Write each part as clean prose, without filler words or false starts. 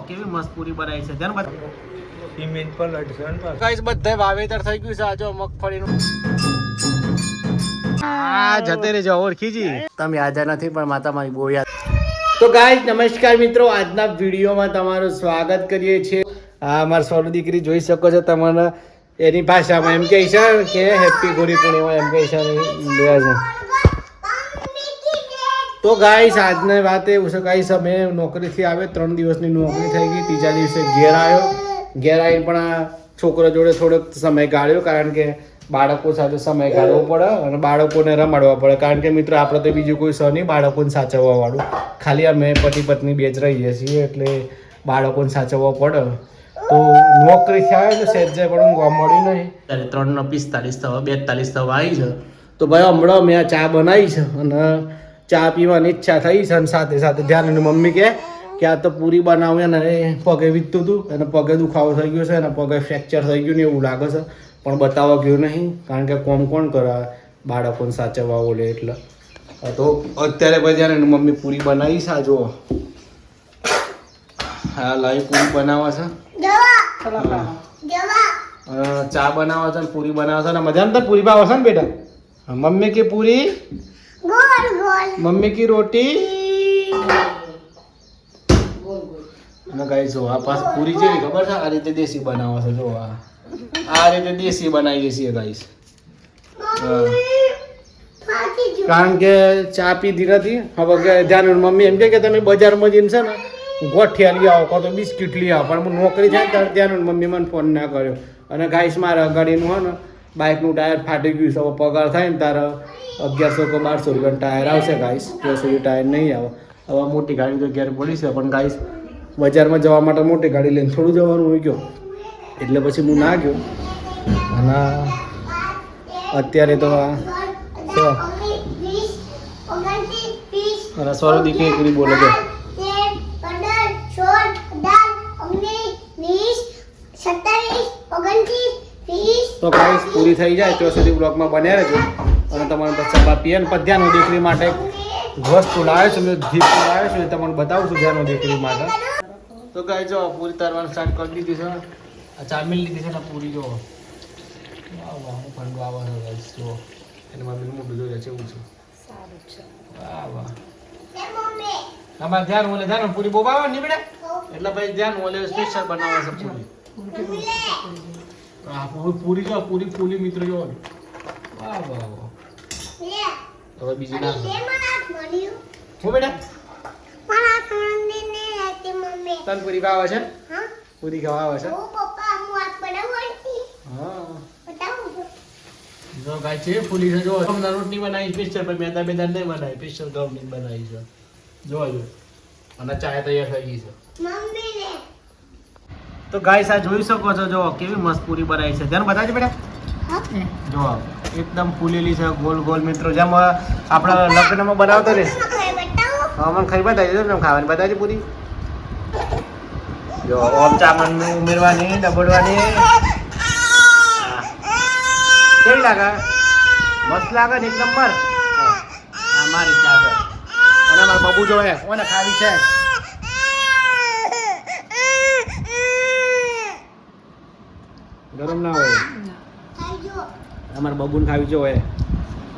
કેવી મસ્ત પૂરી બનાવી છે ધ્યાન સિમેન્ટ પર લટસણ પર ગાઈસ બધે વાવેતર થઈ ગયું છે આ જો મગફળીનું આ જતે રહેજો ઓળખીજી તમે યાદ નથી પણ માતા મારી બહુ યાદ તો ગાઈસ નમસ્કાર મિત્રો આજના વિડીયોમાં તમારું સ્વાગત કરીએ છીએ આ અમારી સોનુ દીકરી જોઈ શકો છો તમને એની ભાષામાં એમ કહે છે કે હેપી ગુડી પૂર્ણિમા એમ કહે છે તો ગાઈસ આજની વાત એવું છે ગાઈસ અમે નોકરીથી આવે 3 દિવસની નોકરી થઈ ગઈ ત્રીજા દિવસે ઘેર આવીને પણ આ છોકરો જોડે થોડોક સમય ગાળ્યો કારણ કે બાળકો સાથે સમય ગાળવો પડે અને બાળકોને રમાડવા પડે કારણ કે મિત્રો આપણે તો બીજું કોઈ સહ નહીં બાળકોને સાચવવા વાળું ખાલી અમે પતિ પત્ની બે જ રહીએ છીએ એટલે બાળકોને સાચવવા પડે તો નોકરીથી આવે છે સહેજે પણ ઊંઘવા મળ્યું નહીં ત્યારે 3:45 થવા 42 થવા આવી છે તો ભાઈ હમણાં મેં આ ચા બનાવી છે અને ચા પીવાની ઈચ્છા થઈ છે અને સાથે સાથે ધ્યાન મમ્મી કે આ તો પૂરી બનાવું ને પગે વીતતું હતું અને પગે દુખાવો થઈ ગયો છે અને પગે ફ્રેક્ચર થઈ ગયું ને એવું લાગે છે પણ બતાવવા ગયું નહીં કારણ કે કોણ કરે બાળકોને સાચવવા બોલે એટલે તો અત્યારે પછી જ્યારે મમ્મી પૂરી બનાવી છે જો હા લાવી પૂરી બનાવે છે ચા બનાવે છે પૂરી બનાવે છે ને મજા તો પૂરી ભાવે છે ને બેટા મમ્મી की पूरी मम्मी की रोटी અને ગાઈસ જો આ પાસ પૂરી જેવી ખબર છે આ રીતે દેશી બનાવે છે જો આ રીતે દેશી બનાવી છે ગાઈસ કારણ કે ચા પીધી નથી હવે કે ધ્યાન મમ્મી એમ કે તમે બજારમાં જઈને છે ને ગોઠિયા લઈ આવો કાં તો બિસ્કિટ લઈ આવો પણ હું નોકરી થાય ત્યારે ધ્યાન મમ્મી મને ફોન ના કર્યો અને ગાઈસ મારા ગાડીનું હોય ને બાઇકનું ટાયર ફાટી ગયું છે હવે પગાર થાય ને તારે 1100 કે 1200 રૂપિયાનું ટાયર આવશે ગાઈસ ત્યાં સુધી ટાયર નહીં આવે હવે મોટી ગાડી તો ઘેર પડી છે પણ ગાઈસ બજારમાં જવા માટે મોટી ગાડી લઈને થોડું જવાનું હોય ગયો એટલે પછી હું ના ગયો અને અત્યારે તો અને સોરી દીકરી બોલે છે તો ગાઈસ પૂરી થઈ જાય ત્યાં સુધી બ્લોગમાં બન્યા રહેજો અને તમારે ચા પીએ ને ધ્યાન દીકરી માટે વસ્તુ લાવે છે મેં દીપ લાવે છે તમને બતાવું છું ધ્યાન દીકરી માટે તો ગાઈસ જો પૂરી તરવાનું સ્ટાર્ટ કરી દીધી છે આ ચામીલ લીધી છે ને પૂરી જો વાહ વાહ હું પણ વાહ વાહ ગાઈસ જો એને મમ્મી મોઢું જોઈ છે એવું છે સારું છે વાહ વાહ તમારે ધ્યાન ઓલે ધ્યાન પૂરી બહુ ભાવે નહીં બેટા એટલે ભાઈ ધ્યાન ઓલે સ્પેશિયલ બનાવે છે પૂરી આ પૂરી જો પૂરી ફૂલી મિત્રો જો વાહ વાહ વાહ હવે બીજી ના હો બેટા તન પૂરી ભાવે છે પૂરી ખાવા આવે છે જો ગાય છે ફૂલી છે જો તમને રોટલી બનાવી સ્પેશિયલ પર મેદા બેદા નહીં બનાવી સ્પેશિયલ ઘઉંની બનાવી છે જો અને ચા તૈયાર થઈ ગઈ છે તો ગાઈસ આ જોઈ શકો છો જો કેવી મસ્ત પૂરી બનાવી છે ધ્યાન બતાવજો બેટા જો એકદમ ફૂલેલી છે ગોલ ગોલ મિત્રો જેમ આપણા લગ્નમાં બનાવતો ને હા મને ખાઈ બતાવી દો ને ખાવાની બતાવજો પૂરી જો ઓમ ચામન ઉમેરવાની ડબડવાની કેવી લાગે મસ્ત લાગે ને એક નંબર આ મારી ચા છે અને મારા બબુ જો હે કોને ખાવી છે ગરમ ના હોય અમારા બબુને ખાવી જો હોય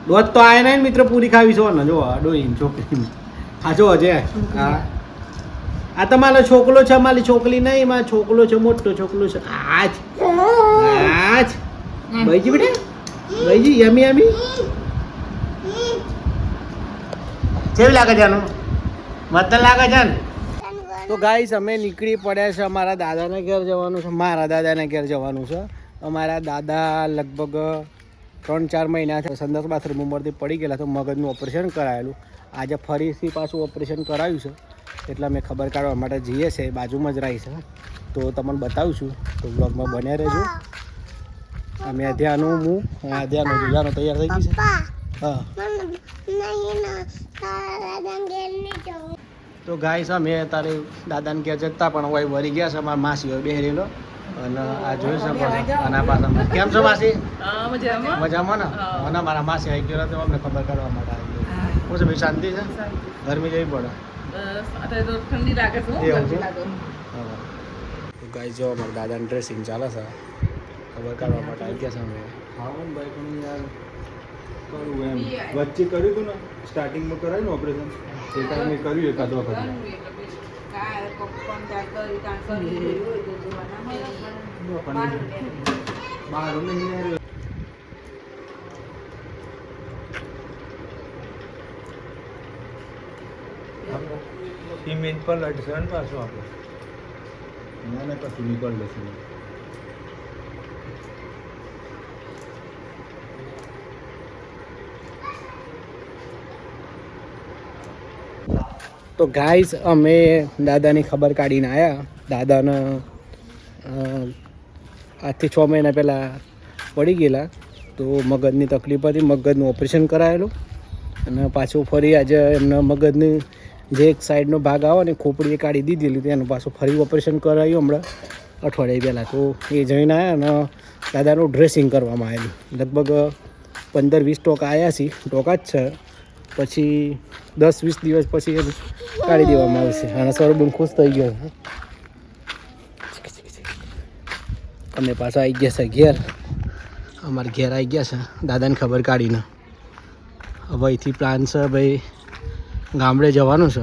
દોધ તો આય નહીં મિત્ર પૂરી ખાવી છો ને જો ડોઈ છોકરી હા જો છે હા આ તમારો છોકલો છે અમારી છોકરી નહીં મારો છોકલો છે મોટો છોકલો છે આજ ભાઈજી બેટા ભાઈજી યમી યમી કેવી લાગે છે આનું મત લાગે છે ને તો ગાઈસ અમે નીકળી પડ્યા છે અમારા દાદાને ઘેર જવાનું છે મારા દાદાને ઘેર જવાનું છે અમારા દાદા લગભગ 3-4 મહિનાથી સંડાસ બાથરૂમ ઉંમરથી પડી ગયેલા તો મગજનું ઓપરેશન કરાયેલું આજે ફરીથી પાછું ઓપરેશન કરાવ્યું છે એટલે અમે ખબર કાઢવા માટે જઈએ છીએ બાજુમાં જ રહી છે તો તમને બતાવું છું તો બ્લોગમાં બન્યા રહેજો અમે ધ્યાનું હું ધ્યાનો તૈયાર થઈ ગઈ છે હા તો ગાઈસ અમે તારે દાદાને ઘેર જતા પણ હોય વળી ગયા છે અમારા માસી હોય બેહરેલો અને આ જોઈ શકો છો અને આ પાછા કેમ છો માસી મજામાં ને અને મારા માસી આવી ગયો તો અમને ખબર કાઢવા માટે આવી ગયો શું છે ભાઈ શાંતિ છે ગરમી જેવી પડે અત્યારે તો ઠંડી લાગે છે. હા તો ગાઈ જો અમારા દાદાનું ડ્રેસિંગ ચાલે છે ખબર કાઢવા માટે આવી ગયા છે અમે હા ભાઈ પણ યાર કરવું એમ વચ્ચે કર્યું હતું ને સ્ટાર્ટિંગમાં કરાયું ને ઓપરેશન એ ટાઈમે કર્યું એકાદ વખત બહાર નહીં સિમેન્ટ પર લટશે ને પાછું આપણે મને કશું નીકળ લેશે તો ગાઈસ અમે દાદાની ખબર કાઢીને આવ્યા દાદાને આજથી 6 મહિના પહેલાં પડી ગયેલા તો મગજની તકલીફ હતી મગજનું ઓપરેશન કરાયેલું અને પાછું ફરી આજે એમના મગજની જે એક સાઈડનો ભાગ આવે ને ખોપડીએ કાઢી દીધેલી તેનું પાછું ફરી ઓપરેશન કરાવ્યું હમણાં અઠવાડિયા પહેલાં તો એ જઈને આવ્યા અને દાદાનું ડ્રેસિંગ કરવામાં આવેલું લગભગ 15-20 ટોકા આવ્યા છે ટોકા જ છે પછી 10-20 દિવસ પછી એ કાઢી દેવામાં આવશે અને સરબુન ખુશ થઈ ગયો અમે પાછા આવી ગયા છે ઘેર અમારે ઘેર આવી ગયા છે દાદાની ખબર કાઢીને હવે અહીંથી પ્લાન છે ભાઈ ગામડે જવાનું છે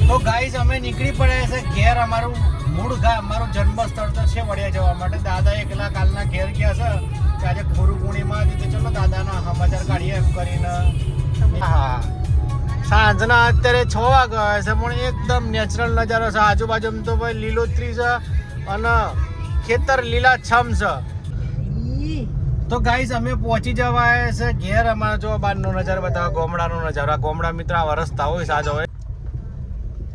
તો ગાઈસ અમે નીકળી પડ્યા છે ઘેર અમારું મૂળ ગામ અમારું જન્મ સ્થળ તો છે વડિયા જવા માટે દાદા એકલા કાલના ઘેર ગયા છે કે આજે ગુરુ પૂર્ણિમા હતી તો ચલો દાદાના સમાચાર કાઢીએ એમ કરીને હા સાંજના અત્યારે 6 વાગ્યા છે પણ એકદમ નેચરલ નજારો છે આજુબાજુમાં તો ભાઈ લીલોતરી છે અને ખેતર લીલાછમ છે તો ગાઈસ અમે પહોંચી જવા છે ઘેર અમારા જો બહારનો નજારો બતાવો ગોમડાનો નજારો આ ગોમડા મિત્ર આવા રસ્તા હોય સાજો હોય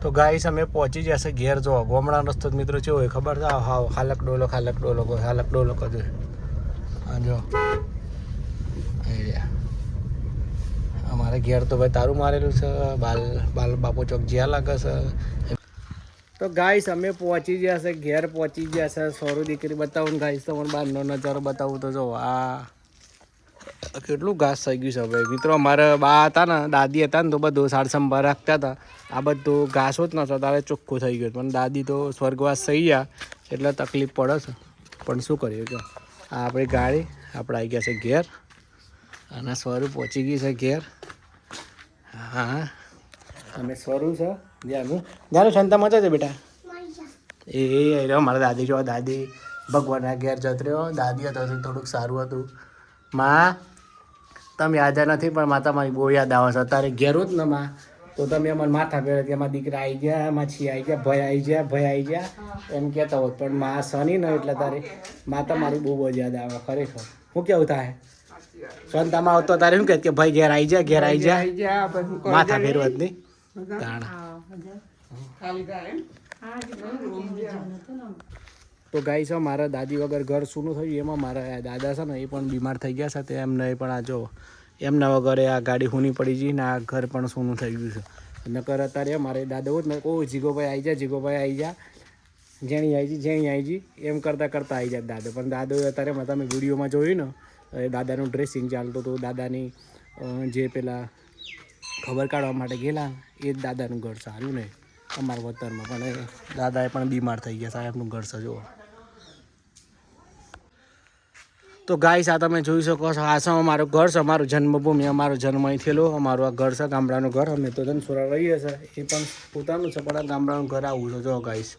તો ગાઈસ અમે પહોંચી જશે ઘેર જો ગોમડાનો રસ્તો મિત્રો કેવો હોય ખબર છે હા હાલક ડોલો કજો હા જો અમારે ઘેર તો ભાઈ તારું મારેલું છે બાલ બાપુ ચોક જ્યાં લાગે છે તો ગાઈસ અમે પહોંચી ગયા છે ઘેર પહોંચી ગયા છે સોરું દીકરી બતાવું ગાઈસ તમને બહારનો નજારો બતાવું તો જો આ કેટલું ઘાસ થઈ ગયું છે ભાઈ મિત્રો અમારા બા હતા ને દાદી હતા ને તો બધું સાર સંભાળ રાખતા હતા આ બધું ઘાસ જ નતો તારે ચોખ્ખું થઈ ગયું પણ દાદી તો સ્વર્ગવાસ થઈ ગયા એટલે તકલીફ પડે છે પણ શું કરીએ કે આ આપણી ગાડી આપણે આવી ગયા છે ઘેર અને સ્વરૂપ પહોંચી ગઈ છે ઘેર હા અમે સ્વરૂપ છે જાનું શાંતા મજા છે બેટા એ રહ્યો મારા દાદી જો દાદી ભગવાનના ઘેર જત રહ્યો દાદી હતો થોડુંક સારું હતું માં તમે યાદ નથી પણ માતા મારી બહુ યાદ આવે છે અત્યારે ઘેર જ ને માં તો તમે અમારા માથા ફેરે કે એમાં દીકરા આવી ગયા એમાં છી આવી ગયા ભય આવી ગયા એમ કહેતા હોત પણ માં શનિ ને એટલે તારે માતા મારી બહુ જ યાદ આવે ખરેખર શું કેવું થાય સંતામાં આવતો તારે શું કહે કે ભાઈ ઘેર આવી જા માથા ફેરવત નહીં તો ગાઈ છે મારા દાદી વગર ઘર સૂનું થયું એમાં મારા દાદા છે ને એ પણ બીમાર થઈ ગયા છે તે એમને પણ આ જો એમના વગર આ ગાડી સૂની પડી ગઈ ને આ ઘર પણ સૂનું થઈ ગયું છે નકર અત્યારે મારે દાદા હોત ને ઓ જીગોભાઈ આવી જા જેણી આવી જી એમ કરતાં આવી જાય દાદો પણ દાદો અત્યારે તમે વિડીયોમાં જોયું ને દાદાનું ડ્રેસિંગ ચાલતું હતું દાદાની જે પેલા ખબર કાઢવા માટે ગયેલા એ જ દાદાનું ઘર સારું ને અમારા વતનમાં પણ દાદાએ પણ બીમાર થઈ ગયા સાહેબનું ઘર છે જુઓ તો ગાઈસ આ તમે જોઈ શકો છો આ છે અમારું ઘર છે અમારું જન્મભૂમિ અમારો જન્મ અહીં થયેલો અમારું આ ઘર છે ગામડાનું ઘર અમે તો ધનસુરા રહીએ છીએ એ પણ પોતાનું છે પણ આ ગામડાનું ઘર આવું છે જો ગાઈસ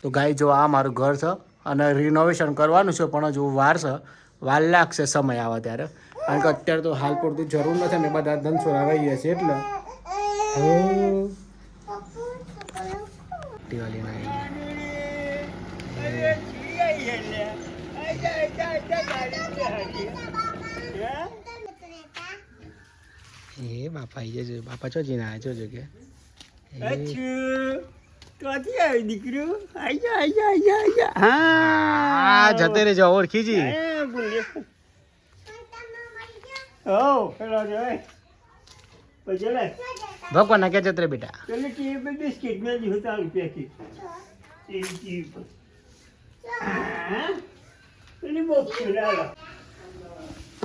તો ગાઈ જો આ મારું ઘર છે અને રિનોવેશન કરવાનું છે પણ હજુ વાર છે વાર લાગશે સમય આવે ત્યારે કારણ કે અત્યારે તો હાલ પૂરતું જરૂર નથી અમે બધા ધનસુરા રહીએ છીએ એટલે એ બાપા આવી જજો બાપા ચો જીને આવ્યા જોજો કે દીકરું હા જતે રહેજો ઓળખી જી ભગવાન ના કે જતરે બેટા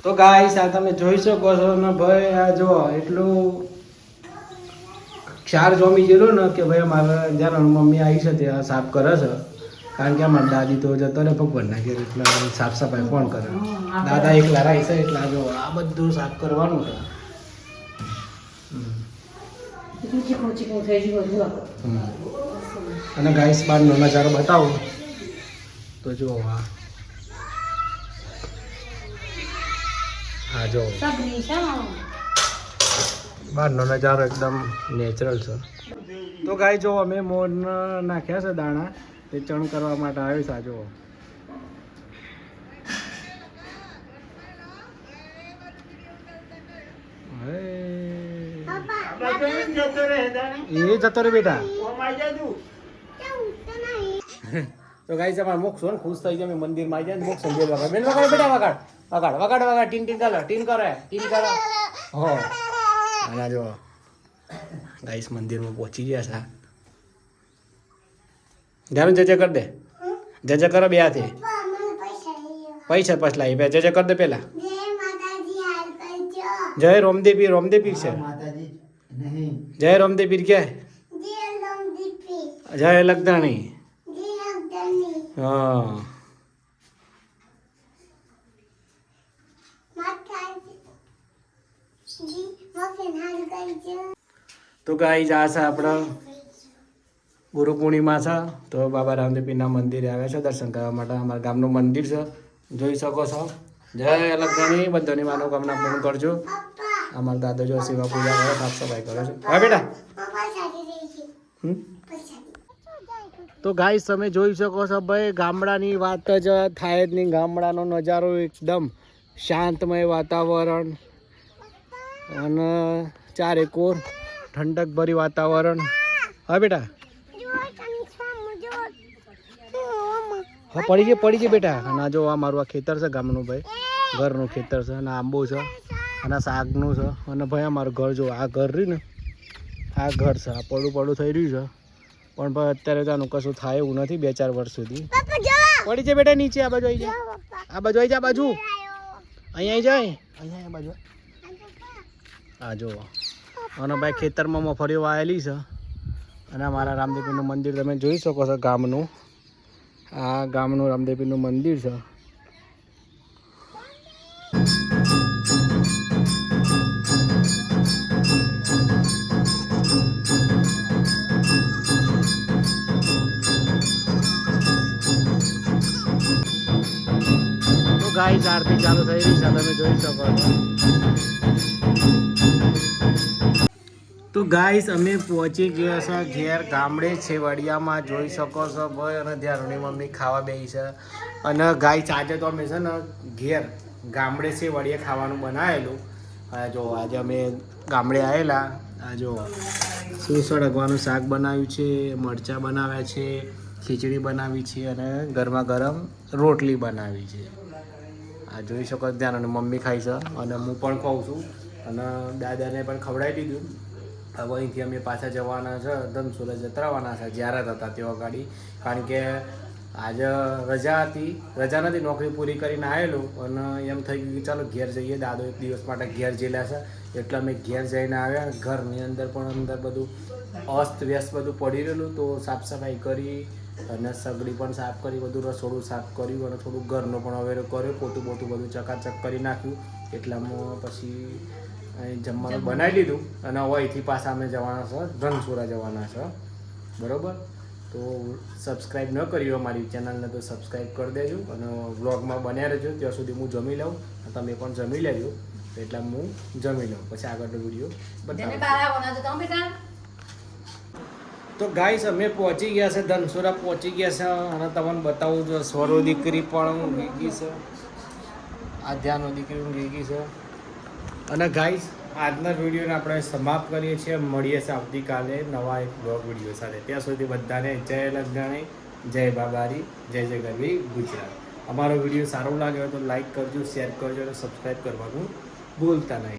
તો ગાઈસ આ તમે જોઈ શકો છો ને ભાઈ આ જો એટલું ક્ષાર જોમી ગયેલો ને કે ભાઈ મારે જ્યારે મમ્મી આવી છે ત્યાં સાફ કરે છે કારણ કે અમારા દાદી તો જતો ને ભગવાનના ઘેર એટલે સાફ સફાઈ કોણ કરે દાદા એકલા રહી છે એટલે જો આ બધું સાફ કરવાનું છે અને ગાઈસ બહારનો નજારો બતાવો તો જો હા જો બહારનો નજારો એકદમ નેચરલ છે તો ગાય જો અમે મોર નાખ્યા છે દાણા તે ચણ કરવા માટે આવ્યું છે આ જો એ જતો રે બેટા તો ગાઈસ અમાર મોક્ષ ને ખુશ થઈ જાય મંદિરમાં આવી જાય ને મોક્ષ સંજય વગાડ બેન વગાડ બેટા વગાડ વગાડ વગાડ વગાડ ટીન ટીન ચાલો ટીન કરે હો અને જો ગાઈસ મંદિરમાં પહોંચી ગયા છે ધ્યાન જજે કર દે જજે કરો બે હાથે પૈસા પછલા બે જજે કર દે પેલા જય રોમદેવ પીર છે જય રોમદેવ પીર ક્યાં જય લગદાણી હા તો ગાઈસ આ છે આપણા ગુરુ પૂર્ણિમા છે તો બાબા રામદેવ પીરના મંદિરે આવ્યા છે દર્શન કરવા માટે અમારા ગામનું મંદિર છે જોઈ શકો છો જય લગદાણી બધાની મનોકામના પૂર્ણ કરજો અમારા દાદા જો સેવા પૂજા કરે સાફ સફાઈ કરે છે હા બેટા તો ગાઈસ તમે જોઈ શકો છો ભાઈ ગામડાની વાત જ થાય જ નહીં ગામડાનો નજારો એકદમ શાંતમય વાતાવરણ અને ચારે કોર ઠંડકભરી વાતાવરણ હા બેટા હા પડી ગઈ બેટા અને જો આ મારું આ ખેતર છે ગામનું ભાઈ ઘરનું ખેતર છે અને આંબો છે અને શાકનું છે અને ભાઈ અમારું ઘર જો આ ઘર રહ્યું ને આ ઘર છે આ પડું થઈ રહ્યું છે પણ ભાઈ અત્યારે તો આનું કશું થાય એવું નથી 2-4 વર્ષ સુધી પડી જાય બેટા નીચે આ બાજુ આવી જાય આ બાજુ આવી જાય બાજુ અહીંયા આવી જાય અહીંયા બાજુ હા જો અને ભાઈ ખેતરમાં મફળીઓ વાયેલી છે અને અમારા રામદેવપીરનું મંદિર તમે જોઈ શકો છો ગામનું આ ગામનું રામદેવપીરનું મંદિર છે તો ગાઈસ આરતી ચાલુ થઈ રહી છે તમે જોઈ શકો છો તો ગાઈસ અમે પહોંચી ગયા છે ઘેર ગામડે છે વડિયામાં જોઈ શકો છો ભાઈ અને ધ્યાનની મમ્મી ખાવા બેસી છે અને ગાઈસ આજે તો અમે છે ને ઘેર ગામડે છે વડિયા ખાવાનું બનાવેલું જો આજે અમે ગામડે આવેલા આ જો સુસળ અગવાનું શાક બનાવ્યું છે મરચાં બનાવ્યા છે ખીચડી બનાવી છે અને ગરમા ગરમ રોટલી બનાવી છે આ જોઈ શકો ધ્યાન મમ્મી ખાઈ છે અને હું પણ ખાઉં છું અને દાદાને પણ ખવડાવી દીધું હવે અહીંથી અમે પાછા જવાના છે ધનસુરા જતરાવાના છે જ્યારત હતા તેઓ ગાડી કારણ કે આજે રજા હતી રજા નથી નોકરી પૂરી કરીને આવેલું અને એમ થઈ ગયું કે ચાલો ઘેર જઈએ દાદો એક દિવસ માટે ઘેર જેલા છે એટલે અમે ઘેર જઈને આવ્યા ઘરની અંદર પણ અંદર બધું અસ્ત વ્યસ્ત બધું પડી રહેલું તો સાફ સફાઈ કરી અને સગડી પણ સાફ કરી બધું રસોડું સાફ કર્યું અને થોડુંક ઘરનો પણ અવેરો કર્યો પોતું બધું ચકાચક કરી નાખ્યું એટલામાં પછી જમવાનું બનાવી લીધું અને હવે અહીંથી પાછા અમે જવાના છે ધનસુરા જવાના છે બરાબર તો સબસ્ક્રાઈબ ન કરી હોય મારી ચેનલને તો સબસ્ક્રાઈબ કરી દેજો અને વ્લોગમાં બન્યા રહેજો ત્યાં સુધી હું જમી લઉં તમે પણ જમી લેજો એટલે હું જમી લઉં પછી આગળનો વિડીયો બતાવું તો ગાઈસ અમે પહોંચી ગયા છે ધનસુરા પહોંચી ગયા છે અને તમને બતાવું જો સ્વરો દીકરી પણ ઊંઘી છે આધ્યાનો દીકરી ઊંઘી છે અને ગાઈસ આજના વિડીયોને આપણે સમાપ્ત કરીએ છીએ મળીએ છીએ આવતીકાલે નવા એક બ્લોગ વિડીયો સાથે ત્યાં સુધી બધાને જય લગદાણી જય બાબારી જય જય ગરવી ગુજરાત અમારો વિડીયો સારો લાગ્યો હોય તો લાઈક કરજો શેર કરજો અને સબસ્ક્રાઈબ કરવાનું ભૂલતા નહીં